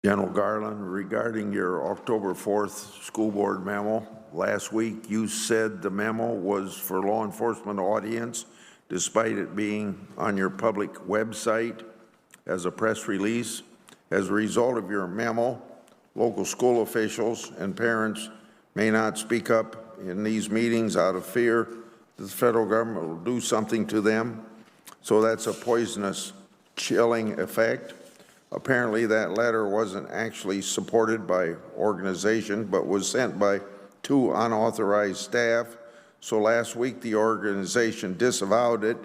General Garland, regarding your October 4th school board memo, last week you said the memo was for law enforcement audience, despite it being on your public website as a press release. As a result of your memo, local school officials and parents may not speak up in these meetings out of fear that the federal government will do something to them. So that's a poisonous, chilling effect. Apparently that letter wasn't actually supported by organization, but was sent by 2 unauthorized staff. So last week the organization disavowed it,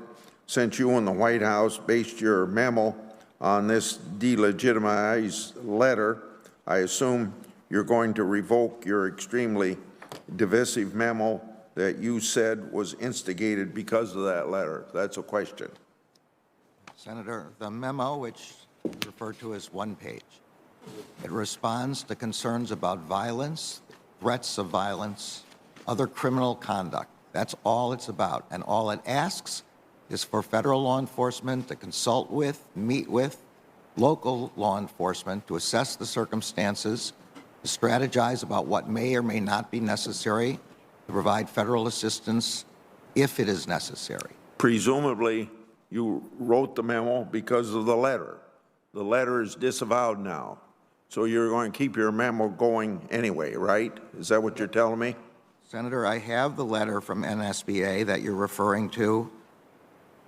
since you and the White House based your memo on this delegitimized letter. I assume you're going to revoke your extremely divisive memo that you said was instigated because of that letter. That's a question. Senator, the memo, which referred to as one page, it responds to concerns about violence, threats of violence, other criminal conduct. That's all it's about. And all it asks is for federal law enforcement to consult with, meet with local law enforcement to assess the circumstances, to strategize about what may or may not be necessary, to provide federal assistance if it is necessary. Presumably, you wrote the memo because of the letter. The letter is disavowed now. So you're going to keep your memo going anyway, right? Is that what you're telling me? Senator, I have the letter from NSBA that you're referring to.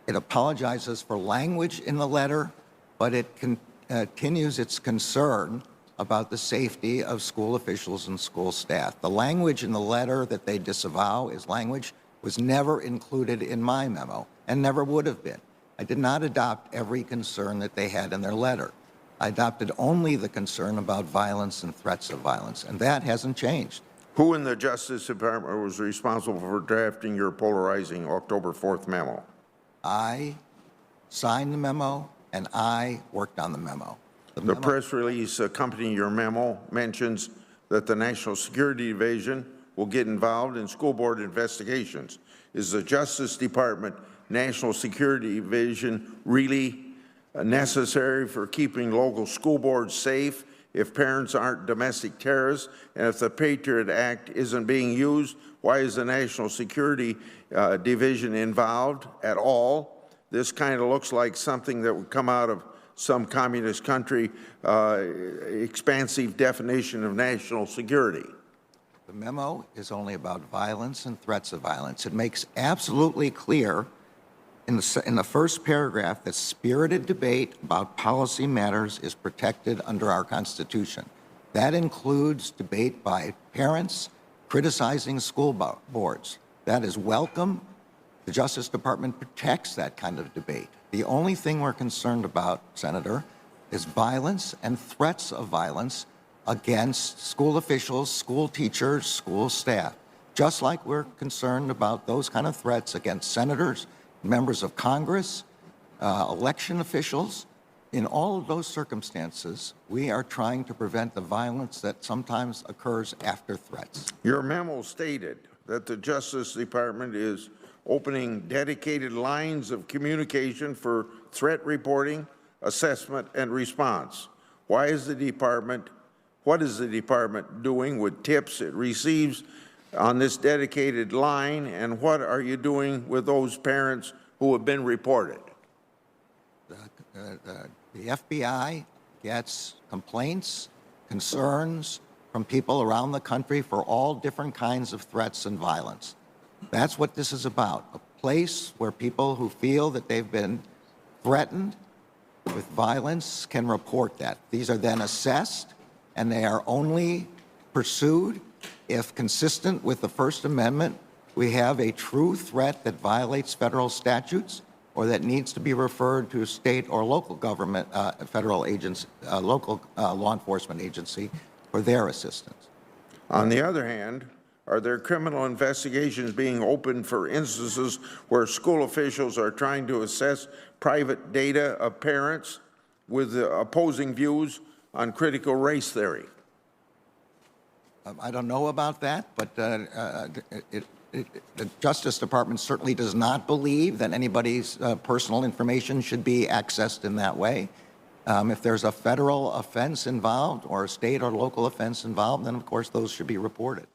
It apologizes for language in the letter, but it continues its concern about the safety of school officials and school staff. The language in the letter that they disavow is language was never included in my memo and never would have been. I did not adopt every concern that they had in their letter. I adopted only the concern about violence and threats of violence, and that hasn't changed. Who in the Justice Department was responsible for drafting your polarizing October 4th memo? I signed the memo, and I worked on the memo. The press release accompanying your memo mentions that the National Security Division will get involved in school board investigations. Is the Justice Department National Security Division really necessary for keeping local school boards safe if parents aren't domestic terrorists? And if the Patriot Act isn't being used, why is the National Security Division involved at all? This kind of looks like something that would come out of some communist country, expansive definition of national security. The memo is only about violence and threats of violence. It makes absolutely clear in the first paragraph that spirited debate about policy matters is protected under our Constitution. That includes debate by parents criticizing school boards. That is welcome. The Justice Department protects that kind of debate. The only thing we're concerned about, Senator, is violence and threats of violence against school officials, school teachers, school staff, just like we're concerned about those kind of threats against senators, members of Congress, election officials. In all of those circumstances, we are trying to prevent the violence that sometimes occurs after threats. Your memo stated that the Justice Department is opening dedicated lines of communication for threat reporting, assessment, and response. What is the department doing with tips it receives on this dedicated line, and what are you doing with those parents who have been reported? The FBI gets complaints, concerns from people around the country for all different kinds of threats and violence. That's what this is about, a place where people who feel that they've been threatened with violence can report that. These are then assessed, and they are only pursued if, consistent with the First Amendment, we have a true threat that violates federal statutes or that needs to be referred to a state or local government, federal agency, local law enforcement agency for their assistance. On the other hand, are there criminal investigations being opened for instances where school officials are trying to assess private data of parents with opposing views on critical race theory? I don't know about that, but the Justice Department certainly does not believe that anybody's personal information should be accessed in that way. If there's a federal offense involved or a state or local offense involved, then of course those should be reported.